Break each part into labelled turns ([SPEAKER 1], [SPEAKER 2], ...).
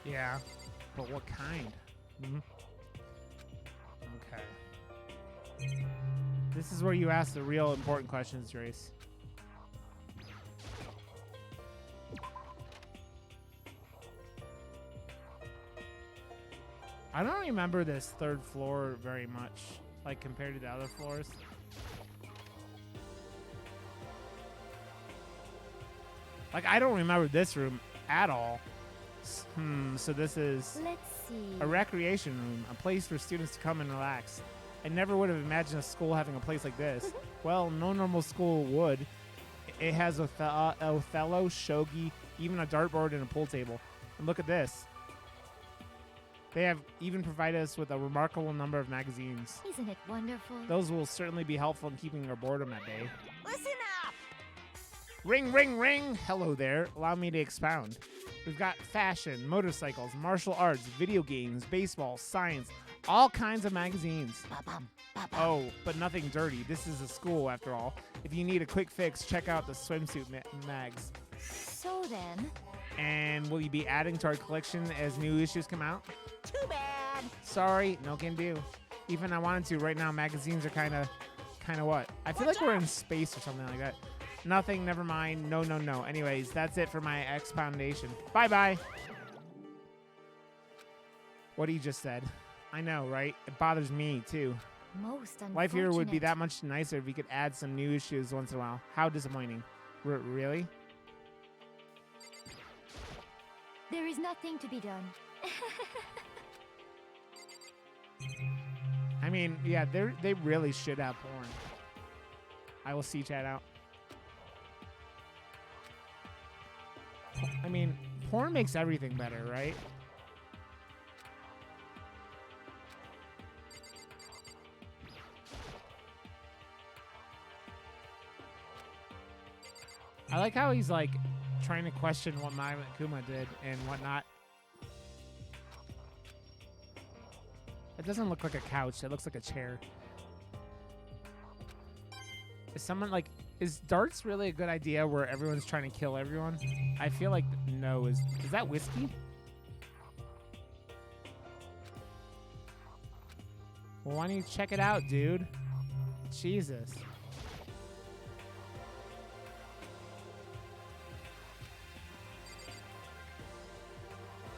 [SPEAKER 1] Yeah, but what kind? Okay. This is where you ask the real important questions, Grace. I don't remember this third floor very much, like compared to the other floors. Like, I don't remember this room at all. So this is
[SPEAKER 2] Let's see.
[SPEAKER 1] a recreation room, a place for students to come and relax. I never would have imagined a school having a place like this. Well, no normal school would. It has Othello, shogi, even a dartboard and a pool table. And look at this. They have even provided us with a remarkable number of magazines.
[SPEAKER 2] Isn't it wonderful?
[SPEAKER 1] Those will certainly be helpful in keeping our boredom at bay.
[SPEAKER 2] Listen up!
[SPEAKER 1] Ring, ring, ring! Hello there. Allow me to expound. We've got fashion, motorcycles, martial arts, video games, baseball, science, all kinds of magazines. Oh, but nothing dirty. This is a school, after all. If you need a quick fix, check out the swimsuit mags.
[SPEAKER 2] So then...
[SPEAKER 1] And will you be adding to our collection as new issues come out?
[SPEAKER 2] Too bad!
[SPEAKER 1] Sorry, no can do. Even I wanted to. Right now, magazines are kind of what? I feel like we're in space or something like that. Nothing, never mind. No, no, no. Anyways, that's it for my expoundation. Bye-bye. What he just said. I know, right? It bothers me, too.
[SPEAKER 2] Most unfortunate.
[SPEAKER 1] Life here would be that much nicer if we could add some new issues once in a while. How disappointing. Really?
[SPEAKER 2] There is nothing to be done.
[SPEAKER 1] I mean, yeah, they really should have porn. I will see chat out. I mean, porn makes everything better, right? I like how he's like trying to question what Mai and Kuma did and whatnot. It doesn't look like a couch. It looks like a chair. Is someone like... Is darts really a good idea where everyone's trying to kill everyone? I feel like no. Is that whiskey? Well, why don't you check it out, dude? Jesus.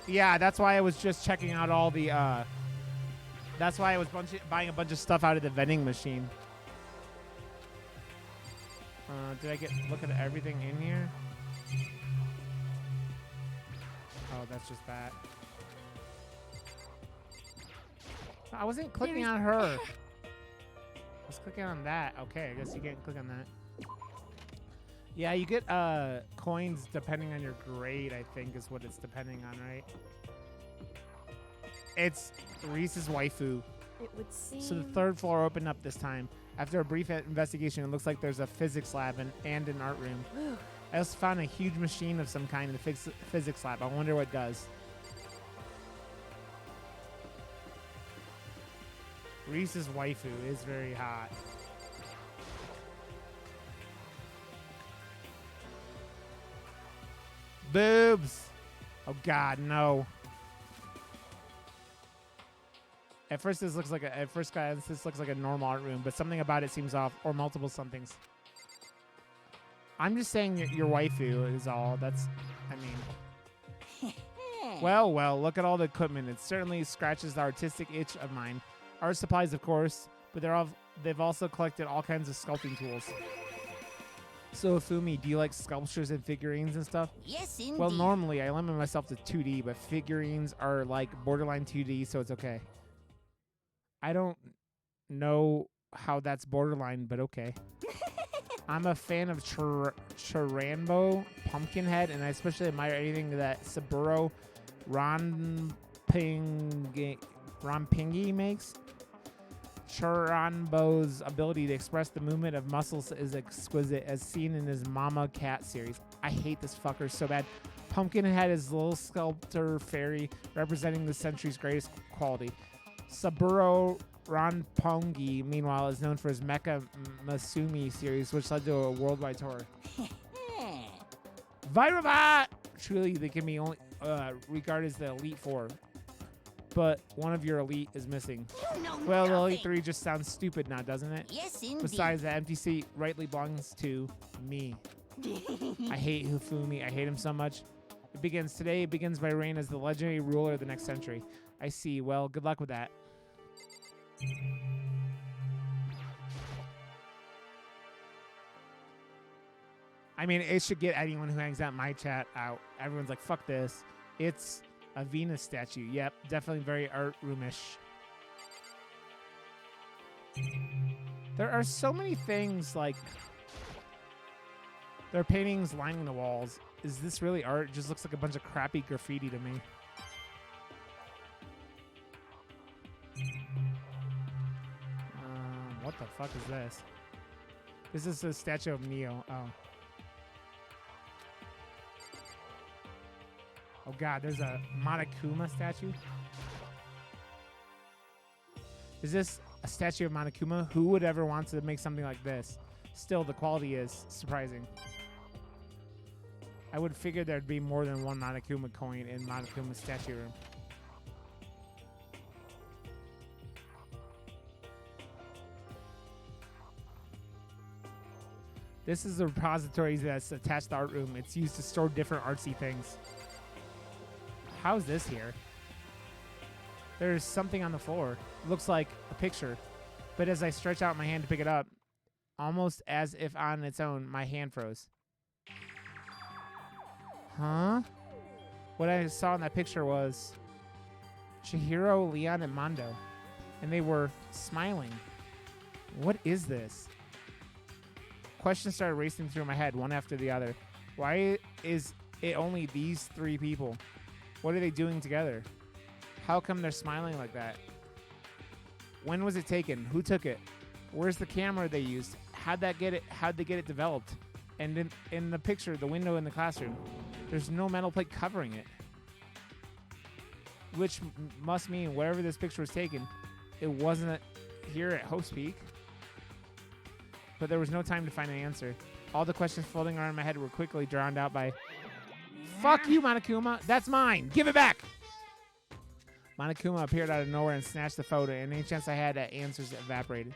[SPEAKER 1] Yeah, that's why I was just checking out all the... That's why I was buying a bunch of stuff out of the vending machine. Did I look at everything in here? Oh, that's just that. I wasn't clicking on her. I was clicking on that. Okay, I guess you can't click on that. Yeah, you get coins depending on your grade, I think is what it's depending on, right? It's Reese's waifu.
[SPEAKER 2] It would seem...
[SPEAKER 1] So the third floor opened up this time. After a brief investigation, it looks like there's a physics lab and an art room. I also found a huge machine of some kind in the physics lab. I wonder what it does. Reese's waifu is very hot. Boobs! Oh God, no. At first, this looks like this looks like a normal art room, but something about it seems off, or multiple somethings. I'm just saying your waifu is all. That's, I mean. Well, look at all the equipment. It certainly scratches the artistic itch of mine. Art supplies, of course, but they've also collected all kinds of sculpting tools. So, Fumi, do you like sculptures and figurines and stuff?
[SPEAKER 2] Yes, indeed.
[SPEAKER 1] Well, normally I limit myself to 2D, but figurines are like borderline 2D, so it's okay. I don't know how that's borderline, but okay. I'm a fan of Charanbo, Pumpkinhead, and I especially admire anything that Saburo Ranpingi makes. Charanbo's ability to express the movement of muscles is exquisite, as seen in his Mama Cat series. I hate this fucker so bad. Pumpkinhead is the little sculptor fairy representing the century's greatest quality. Saburo Ranpongi, meanwhile, is known for his Mecha Masumi series, which led to a worldwide tour. Virabot! Truly, they can be only regarded as the Elite Four. But one of your elite is missing.
[SPEAKER 2] You know
[SPEAKER 1] Well, the
[SPEAKER 2] nothing.
[SPEAKER 1] Elite Three just sounds stupid now, doesn't it?
[SPEAKER 2] Yes, indeed.
[SPEAKER 1] Besides, the empty seat rightly belongs to me. I hate Hifumi. I hate him so much. It begins today. It begins my reign as the legendary ruler of the next century. I see. Well, good luck with that. I mean, it should get anyone who hangs out in my chat out. Everyone's like, fuck this. It's a Venus statue. Yep, definitely very art roomish. There are so many things like there are paintings lining the walls. Is this really art? It just looks like a bunch of crappy graffiti to me. What the fuck is this? This is a statue of Neo. Oh. Oh god, there's a Monokuma statue. Is this a statue of Monokuma? Who would ever want to make something like this? Still, the quality is surprising. I would figure there'd be more than one Monokuma coin in Monokuma's statue room. This is a repository that's attached to the art room. It's used to store different artsy things. How is this here? There's something on the floor. It looks like a picture. But as I stretch out my hand to pick it up, almost as if on its own, my hand froze. Huh? What I saw in that picture was Chihiro, Leon, and Mondo. And they were smiling. What is this? Questions started racing through my head, one after the other. Why is it only these three people? What are they doing together? How come they're smiling like that? When was it taken? Who took it? Where's the camera they used? How'd they get it developed? And in the picture, the window in the classroom, there's no metal plate covering it. Which must mean wherever this picture was taken, it wasn't here at Hope's Peak. But there was no time to find an answer. All the questions floating around in my head were quickly drowned out by, "Fuck you, Monokuma. That's mine. Give it back." Monokuma appeared out of nowhere and snatched the photo, and any chance I had at answers evaporated.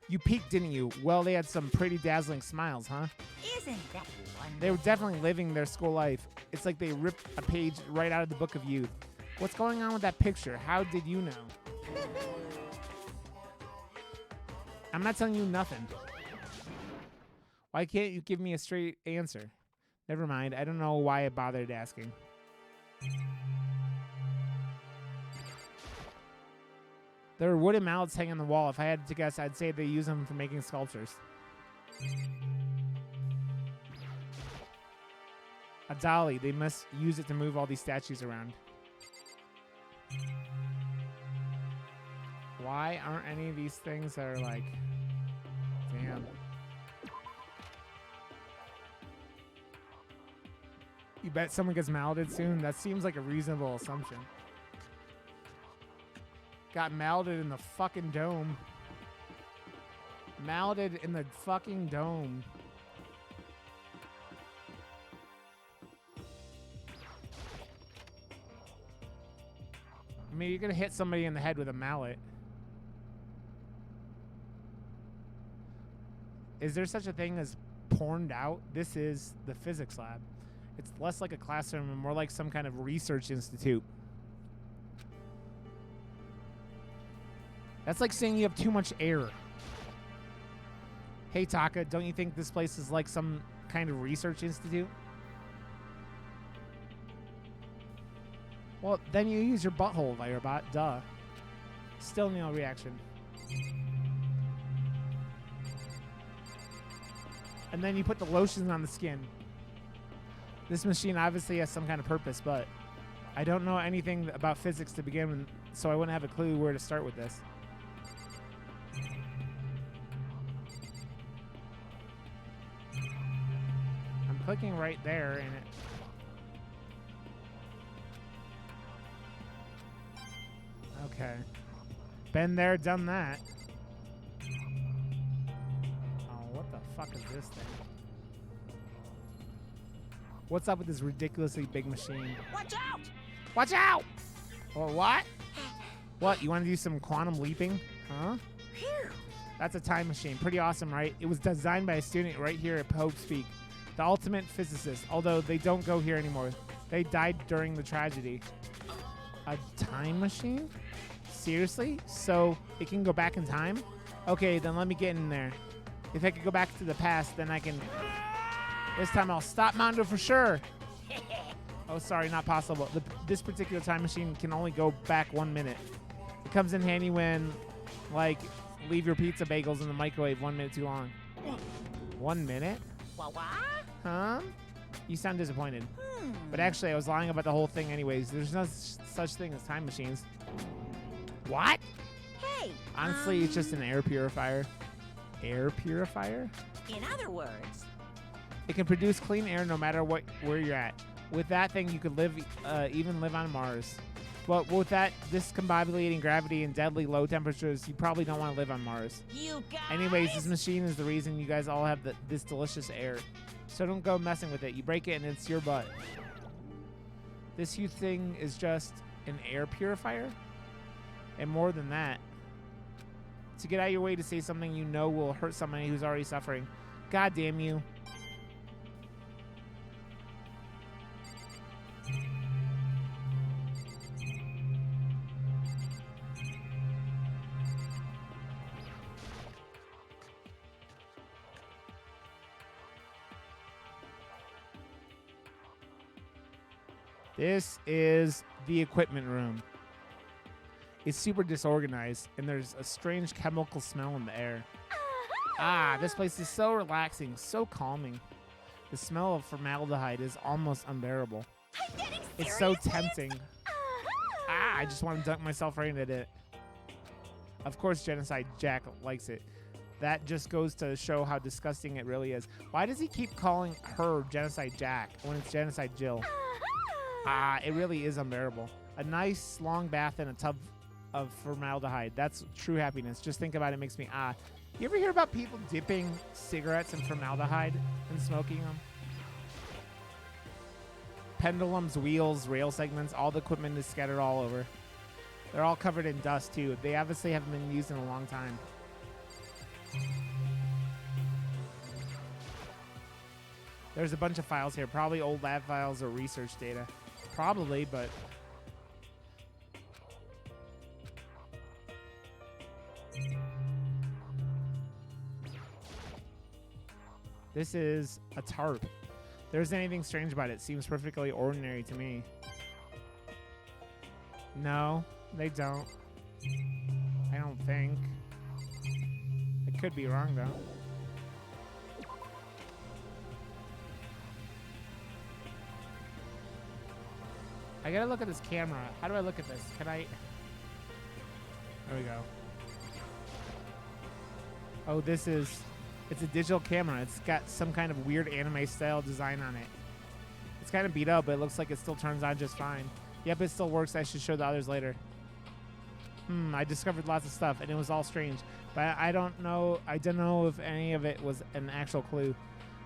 [SPEAKER 1] You peeked, didn't you? Well, they had some pretty dazzling smiles, huh?
[SPEAKER 2] Isn't that wonderful?
[SPEAKER 1] They were definitely living their school life. It's like they ripped a page right out of the book of youth. What's going on with that picture? How did you know? I'm not telling you nothing. Why can't you give me a straight answer? Never mind. I don't know why I bothered asking. There are wooden mallets hanging on the wall. If I had to guess, I'd say they use them for making sculptures. A dolly. They must use it to move all these statues around. Why aren't any of these things that are like... Damn. You bet someone gets malleted soon? That seems like a reasonable assumption. Got malleted in the fucking dome. Malleted in the fucking dome. I mean, you're gonna hit somebody in the head with a mallet. Is there such a thing as porned out? This is the physics lab. It's less like a classroom and more like some kind of research institute. That's like saying you have too much air. Hey, Taka, don't you think this place is like some kind of research institute? Well, then you use your butthole, Virobot. Duh. Still no reaction. And then you put the lotion on the skin. This machine obviously has some kind of purpose, but I don't know anything about physics to begin with, so I wouldn't have a clue where to start with this. I'm clicking right there, and it... Okay. Been there, done that. Oh, what the fuck is this thing? What's up with this ridiculously big machine?
[SPEAKER 2] Watch out!
[SPEAKER 1] Watch out! Or what? What, you want to do some quantum leaping? Huh?
[SPEAKER 2] Phew.
[SPEAKER 1] That's a time machine. Pretty awesome, right? It was designed by a student right here at Hope's Peak. The ultimate physicist, although they don't go here anymore. They died during the tragedy. A time machine? Seriously? So it can go back in time? Okay, then let me get in there. If I could go back to the past, then I can... This time I'll stop Mondo for sure. Oh, sorry, not possible. This particular time machine can only go back 1 minute. It comes in handy when, like, leave your pizza bagels in the microwave 1 minute too long. 1 minute?
[SPEAKER 2] What?
[SPEAKER 1] Huh? You sound disappointed. But actually, I was lying about the whole thing anyways. There's no such thing as time machines. What?
[SPEAKER 2] Hey.
[SPEAKER 1] Honestly, it's just an air purifier. Air purifier?
[SPEAKER 2] In other words.
[SPEAKER 1] It can produce clean air no matter where you're at. With that thing, you could even live on Mars. But with that discombobulating gravity and deadly low temperatures, you probably don't want to live on Mars.
[SPEAKER 2] You guys.
[SPEAKER 1] Anyways, this machine is the reason you guys all have this delicious air. So don't go messing with it. You break it and it's your butt. This huge thing is just an air purifier? And more than that. To get out of your way to say something you know will hurt somebody who's already suffering. God damn you. This is the equipment room. It's super disorganized, and there's a strange chemical smell in the air. Ah, this place is so relaxing, so calming. The smell of formaldehyde is almost unbearable.
[SPEAKER 2] I'm getting serious.
[SPEAKER 1] It's so tempting. Ah, I just want to dunk myself right into it. Of course, Genocide Jack likes it. That just goes to show how disgusting it really is. Why does he keep calling her Genocide Jack when it's Genocide Jill? Ah, it really is unbearable. A nice long bath in a tub of formaldehyde. That's true happiness. Just think about it. It makes me ah. You ever hear about people dipping cigarettes in formaldehyde and smoking them? Pendulums, wheels, rail segments, all the equipment is scattered all over. They're all covered in dust too. They obviously haven't been used in a long time. There's a bunch of files here, probably old lab files or research data. Probably, but... This is a tarp. If there's anything strange about it, seems perfectly ordinary to me. No, they don't. I don't think. I could be wrong, though. I gotta look at this camera. How do I look at this? Can I... There we go. Oh, this is... It's a digital camera. It's got some kind of weird anime-style design on it. It's kind of beat up, but it looks like it still turns on just fine. Yep, it still works. I should show the others later. I discovered lots of stuff, and it was all strange. But I don't know if any of it was an actual clue.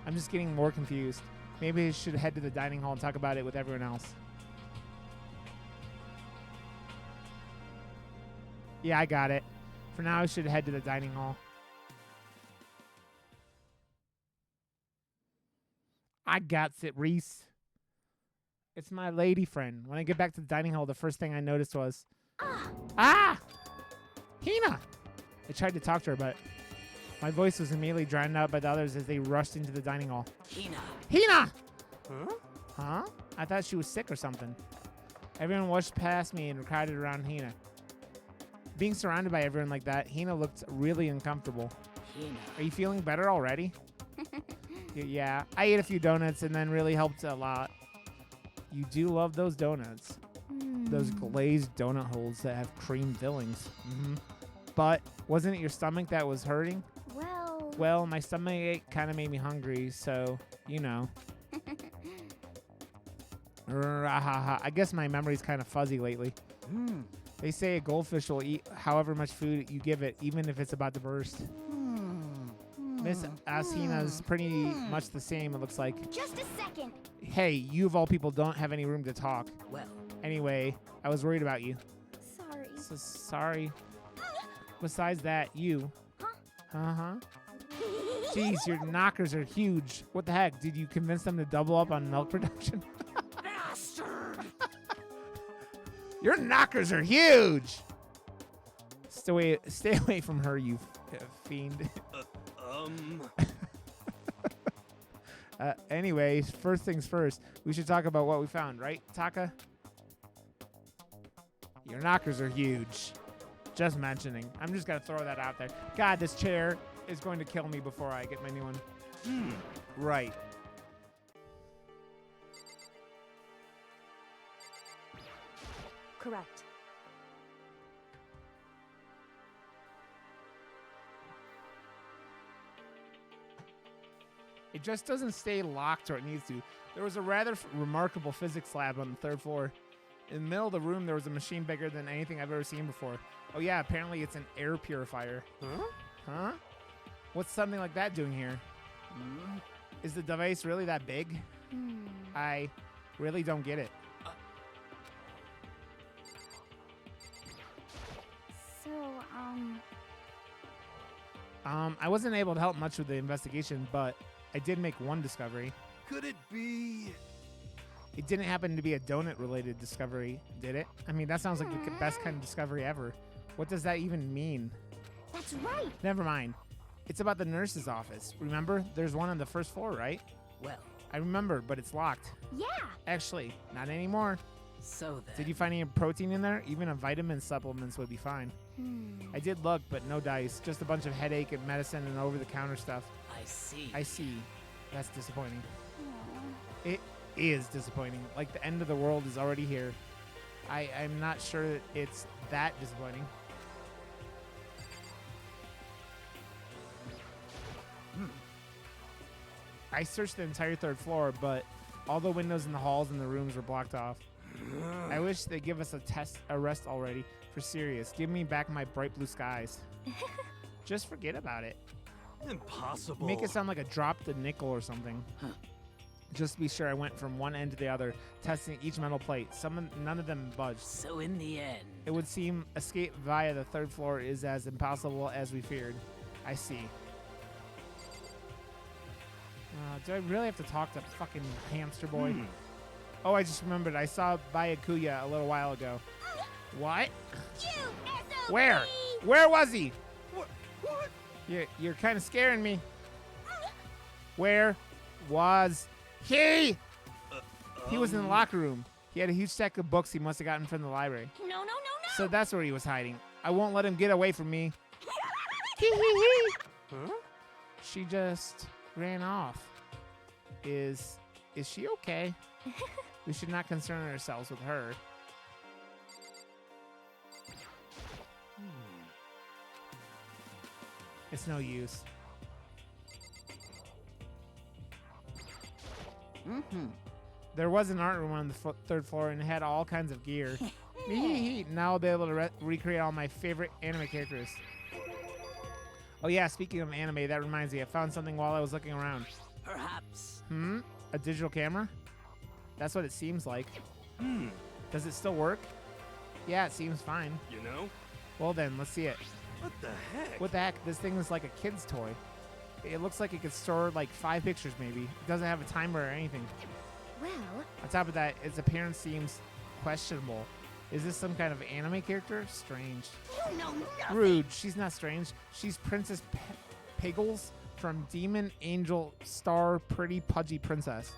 [SPEAKER 1] I'm just getting more confused. Maybe I should head to the dining hall and talk about it with everyone else. Yeah, I got it. For now, I should head to the dining hall. I got it, Reese. It's my lady friend. When I get back to the dining hall, the first thing I noticed was... Ah! Hina! I tried to talk to her, but my voice was immediately drowned out by the others as they rushed into the dining hall.
[SPEAKER 2] Hina!
[SPEAKER 1] Hina!
[SPEAKER 2] Huh?
[SPEAKER 1] Huh? I thought she was sick or something. Everyone rushed past me and crowded around Hina. Being surrounded by everyone like that, Hina looked really uncomfortable.
[SPEAKER 2] Hina.
[SPEAKER 1] Are you feeling better already? Yeah, I ate a few donuts and then really helped a lot. You do love those donuts. Those glazed donut holes that have cream fillings. But wasn't it your stomach that was hurting? Well, my stomach ache kind of made me hungry, so, you know. I guess my memory's kind of fuzzy lately. They say a goldfish will eat however much food you give it, even if it's about to burst. Miss Asina's pretty much the same, it looks like.
[SPEAKER 3] Just a second.
[SPEAKER 1] Hey, you of all people don't have any room to talk.
[SPEAKER 2] Well,
[SPEAKER 1] Anyway, I was worried about you.
[SPEAKER 3] Sorry.
[SPEAKER 1] So sorry. Besides that, you. Uh-huh. Jeez, your knockers are huge. What the heck? Did you convince them to double up on milk production?
[SPEAKER 2] bastard!
[SPEAKER 1] Your knockers are huge! Stay away from her, you fiend. Anyway, first things first, we should talk about what we found, right, Taka? Your knockers are huge. Just mentioning. I'm just going to throw that out there. God, this chair is going to kill me before I get my new one. Right.
[SPEAKER 3] Correct.
[SPEAKER 1] It just doesn't stay locked where it needs to. There was a rather remarkable physics lab on the third floor. In the middle of the room, there was a machine bigger than anything I've ever seen before. Oh yeah, apparently it's an air purifier. Huh? What's something like that doing here? Is the device really that big? I really don't get it.
[SPEAKER 3] So,
[SPEAKER 1] I wasn't able to help much with the investigation, but I did make one discovery.
[SPEAKER 4] Could it be?
[SPEAKER 1] It didn't happen to be a donut-related discovery, did it? I mean, that sounds like the best kind of discovery ever. What does that even mean?
[SPEAKER 3] that's right.
[SPEAKER 1] Never mind. It's about the nurse's office. Remember? There's one on the first floor, right?
[SPEAKER 2] Well,
[SPEAKER 1] I remember, but it's locked.
[SPEAKER 3] Yeah.
[SPEAKER 1] Actually, not anymore.
[SPEAKER 2] so then.
[SPEAKER 1] Did you find any protein in there? Even a vitamin supplements would be fine. I did look, but no dice. Just a bunch of headache and medicine and over-the-counter stuff.
[SPEAKER 2] I see.
[SPEAKER 1] I see. That's disappointing. It is disappointing. Like the end of the world is already here. I'm not sure that it's that disappointing. I searched the entire third floor, but all the windows in the halls and the rooms were blocked off. I wish they'd give us a rest already. For serious. Give me back my bright blue skies. Just forget about it.
[SPEAKER 4] Impossible.
[SPEAKER 1] Make it sound like I dropped a nickel or something. Just to be sure I went from one end to the other, testing each metal plate. None of them budged.
[SPEAKER 2] So in the end.
[SPEAKER 1] It would seem escape via the third floor is as impossible as we feared. I see. Do I really have to talk to fucking hamster boy? Oh, I just remembered. I saw Bayakuya a little while ago. What?
[SPEAKER 3] You SOB!
[SPEAKER 1] Where? Where was he?
[SPEAKER 4] What?
[SPEAKER 1] You're kind of scaring me. Where was he? He was in the locker room. He had a huge stack of books he must have gotten from the library.
[SPEAKER 3] No.
[SPEAKER 1] So that's where he was hiding. I won't let him get away from me.
[SPEAKER 4] Huh?
[SPEAKER 1] She just ran off. Is she okay? We should not concern ourselves with her. It's no use. There was an art room on the third floor and it had all kinds of gear. Now I'll be able to recreate all my favorite anime characters. Oh yeah, speaking of anime, that reminds me. I found something while I was looking around.
[SPEAKER 2] Perhaps.
[SPEAKER 1] A digital camera? That's what it seems like. Does it still work? Yeah, it seems fine.
[SPEAKER 4] You know?
[SPEAKER 1] Well then, let's see it.
[SPEAKER 4] What the heck?
[SPEAKER 1] What the heck? This thing is like a kid's toy. It looks like it could store like 5 pictures maybe. It doesn't have a timer or anything.
[SPEAKER 3] Well,
[SPEAKER 1] On top of that, its appearance seems questionable. Is this some kind of anime character? Strange.
[SPEAKER 3] you know nothing.
[SPEAKER 1] Rude. She's not strange. She's Princess Piggles from Demon Angel Star Pretty Pudgy Princess.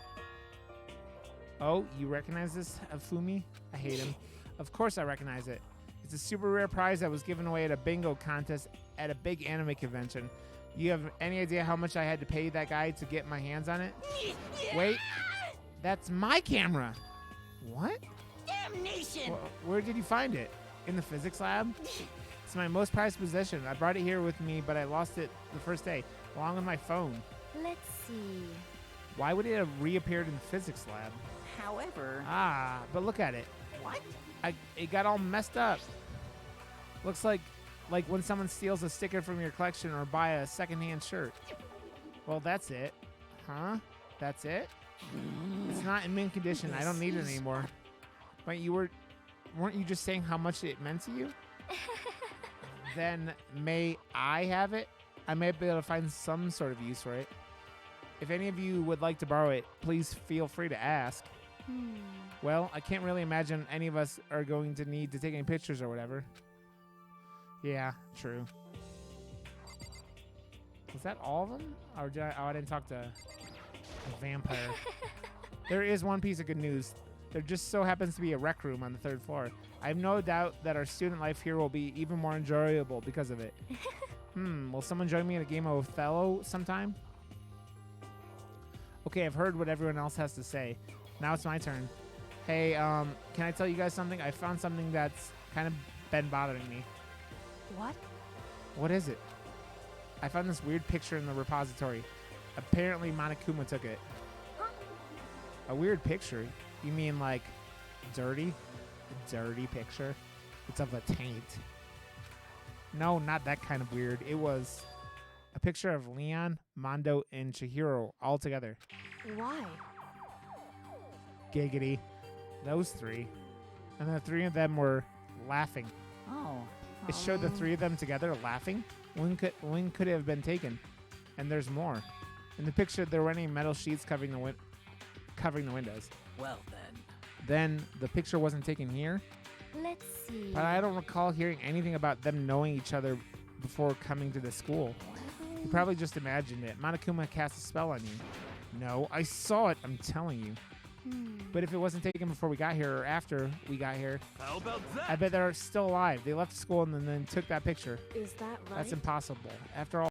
[SPEAKER 1] Oh, you recognize this, Afumi? I hate him. Of course I recognize it. It's a super rare prize that was given away at a bingo contest at a big anime convention. You have any idea how much I had to pay that guy to get my hands on it? Wait, that's my camera. What?
[SPEAKER 3] Damnation!
[SPEAKER 1] Where did you find it? In the physics lab? It's my most prized possession. I brought it here with me, but I lost it the first day, along with my phone.
[SPEAKER 3] Let's see.
[SPEAKER 1] Why would it have reappeared in the physics lab?
[SPEAKER 2] However.
[SPEAKER 1] Ah, but look at it.
[SPEAKER 2] What?
[SPEAKER 1] It got all messed up. Looks like when someone steals a sticker from your collection or buy a secondhand shirt. Well, that's it. Huh? That's it? It's not in mint condition. I don't need it anymore. Wait, weren't you just saying how much it meant to you? Then may I have it? I may be able to find some sort of use for it. If any of you would like to borrow it, please feel free to ask. Well, I can't really imagine any of us are going to need to take any pictures or whatever. Yeah, true. Was that all of them? Or did I didn't talk to a vampire. There is one piece of good news. There just so happens to be a rec room on the 3rd floor. I have no doubt that our student life here will be even more enjoyable because of it. Will someone join me in a game of Othello sometime? Okay, I've heard what everyone else has to say. Now it's my turn. Hey, can I tell you guys something? I found something that's kind of been bothering me.
[SPEAKER 3] What?
[SPEAKER 1] What is it? I found this weird picture in the repository. Apparently Monokuma took it. A weird picture? You mean like dirty? A dirty picture? It's of a taint. No, not that kind of weird. It was a picture of Leon, Mondo, and Chihiro all together.
[SPEAKER 3] Why?
[SPEAKER 1] Giggity. Those 3. And the 3 of them were laughing.
[SPEAKER 2] Oh.
[SPEAKER 1] It showed the 3 of them together laughing. When could it have been taken? And there's more. In the picture, there were any metal sheets covering the windows.
[SPEAKER 2] Well then.
[SPEAKER 1] Then the picture wasn't taken here.
[SPEAKER 3] Let's see.
[SPEAKER 1] But I don't recall hearing anything about them knowing each other before coming to the school. You probably just imagined it. Monokuma cast a spell on you. No, I saw it. I'm telling you. But if it wasn't taken before we got here or after we got here,
[SPEAKER 4] How about that?
[SPEAKER 1] I bet they're still alive. They left school and then took that picture.
[SPEAKER 3] Is that right?
[SPEAKER 1] That's impossible. After all.